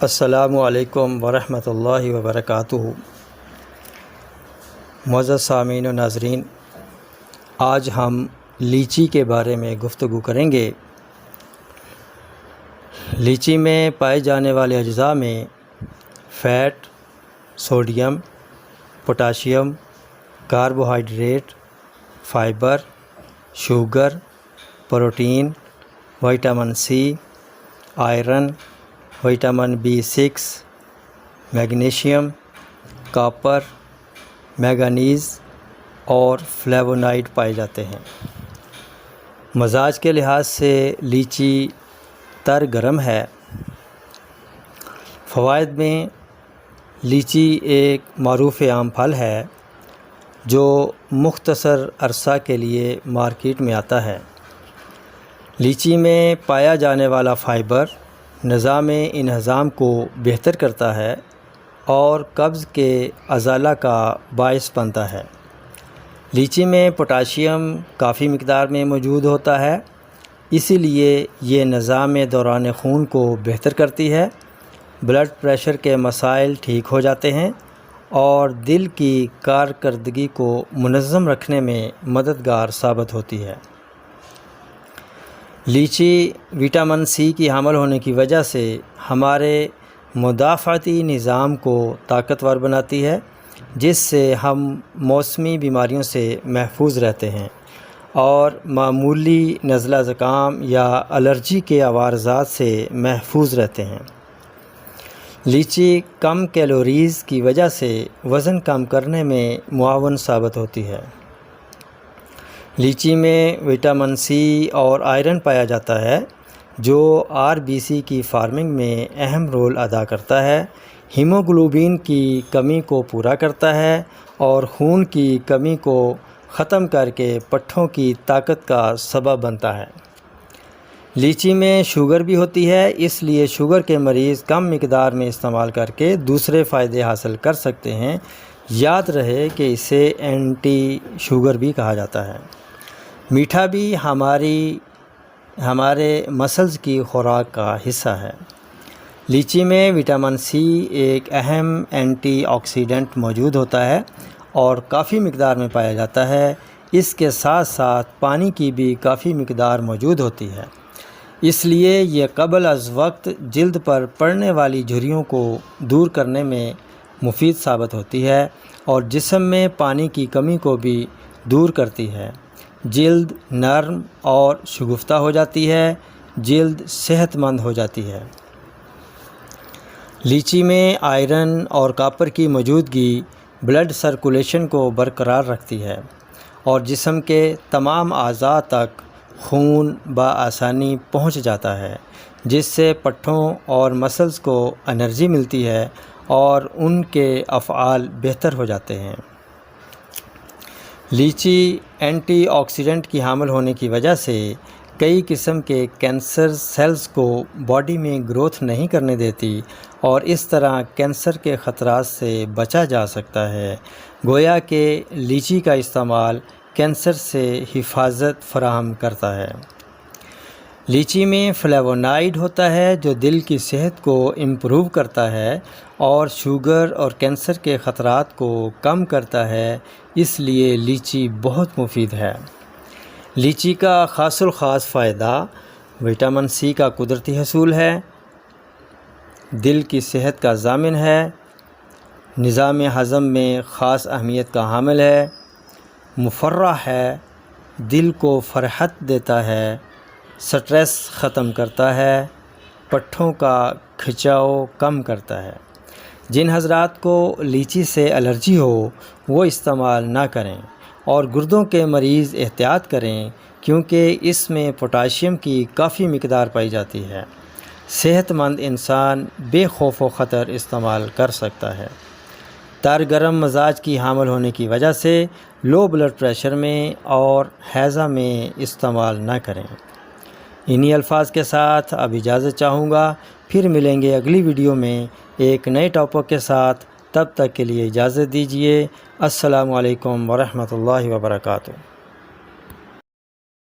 السلام علیکم ورحمۃ اللہ وبرکاتہ۔ معزز سامعین و ناظرین، آج ہم لیچی کے بارے میں گفتگو کریں گے۔ لیچی میں پائے جانے والے اجزاء میں fat, sodium, potassium, carbohydrate, fibre, sugar, protein, vitamin C, iron, vitamin B6، magnesium, copper, manganese اور فلیوونائڈ پائے جاتے ہیں۔ مزاج کے لحاظ سے لیچی تر گرم ہے۔ فوائد میں لیچی ایک معروف عام پھل ہے جو مختصر عرصہ کے لیے مارکیٹ میں آتا ہے۔ لیچی میں پایا جانے والا فائبر نظام انہضام کو بہتر کرتا ہے اور قبض کے ازالہ کا باعث بنتا ہے۔ لیچی میں پوٹاشیم کافی مقدار میں موجود ہوتا ہے، اسی لیے یہ نظام دوران خون کو بہتر کرتی ہے، بلڈ پریشر کے مسائل ٹھیک ہو جاتے ہیں اور دل کی کارکردگی کو منظم رکھنے میں مددگار ثابت ہوتی ہے۔ لیچی وٹامن سی کی حامل ہونے کی وجہ سے ہمارے مدافعتی نظام کو طاقتور بناتی ہے، جس سے ہم موسمی بیماریوں سے محفوظ رہتے ہیں اور معمولی نزلہ زکام یا الرجی کے عوارضات سے محفوظ رہتے ہیں۔ لیچی کم کیلوریز کی وجہ سے وزن کم کرنے میں معاون ثابت ہوتی ہے۔ لیچی میں وٹامن سی اور آئرن پایا جاتا ہے جو RBC کی فارمنگ میں اہم رول ادا کرتا ہے، ہیموگلوبن کی کمی کو پورا کرتا ہے اور خون کی کمی کو ختم کر کے پٹھوں کی طاقت کا سبب بنتا ہے۔ لیچی میں شوگر بھی ہوتی ہے، اس لیے شوگر کے مریض کم مقدار میں استعمال کر کے دوسرے فائدے حاصل کر سکتے ہیں۔ یاد رہے کہ اسے اینٹی شوگر بھی کہا جاتا ہے۔ میٹھا بھی ہمارے مسلز کی خوراک کا حصہ ہے۔ لیچی میں وٹامن سی ایک اہم اینٹی آکسیڈنٹ موجود ہوتا ہے اور کافی مقدار میں پایا جاتا ہے۔ اس کے ساتھ ساتھ پانی کی بھی کافی مقدار موجود ہوتی ہے، اس لیے یہ قبل از وقت جلد پر پڑنے والی جھریوں کو دور کرنے میں مفید ثابت ہوتی ہے اور جسم میں پانی کی کمی کو بھی دور کرتی ہے۔ جلد نرم اور شگفتہ ہو جاتی ہے، جلد صحت مند ہو جاتی ہے۔ لیچی میں آئرن اور کاپر کی موجودگی بلڈ سرکولیشن کو برقرار رکھتی ہے اور جسم کے تمام اعضاء تک خون بآسانی پہنچ جاتا ہے، جس سے پٹھوں اور مسلز کو انرجی ملتی ہے اور ان کے افعال بہتر ہو جاتے ہیں۔ لیچی اینٹی آکسیڈنٹ کی حامل ہونے کی وجہ سے کئی قسم کے کینسر سیلز کو باڈی میں گروتھ نہیں کرنے دیتی اور اس طرح کینسر کے خطرات سے بچا جا سکتا ہے۔ گویا کہ لیچی کا استعمال کینسر سے حفاظت فراہم کرتا ہے۔ لیچی میں فلیوونائڈ ہوتا ہے جو دل کی صحت کو امپروو کرتا ہے اور شوگر اور کینسر کے خطرات کو کم کرتا ہے، اس لیے لیچی بہت مفید ہے۔ لیچی کا خاص الخاص فائدہ وٹامن سی کا قدرتی حصول ہے، دل کی صحت کا ضامن ہے، نظام ہضم میں خاص اہمیت کا حامل ہے، مفرح ہے، دل کو فرحت دیتا ہے، سٹریس ختم کرتا ہے، پٹھوں کا کھچاؤ کم کرتا ہے۔ جن حضرات کو لیچی سے الرجی ہو وہ استعمال نہ کریں اور گردوں کے مریض احتیاط کریں کیونکہ اس میں پوٹاشیم کی کافی مقدار پائی جاتی ہے۔ صحت مند انسان بے خوف و خطر استعمال کر سکتا ہے۔ تر گرم مزاج کی حامل ہونے کی وجہ سے لو بلڈ پریشر میں اور ہیضہ میں استعمال نہ کریں۔ انہی الفاظ کے ساتھ اب اجازت چاہوں گا، پھر ملیں گے اگلی ویڈیو میں ایک نئے ٹاپک کے ساتھ۔ تب تک کے لیے اجازت دیجیے۔ السلام علیکم ورحمۃ اللہ وبرکاتہ۔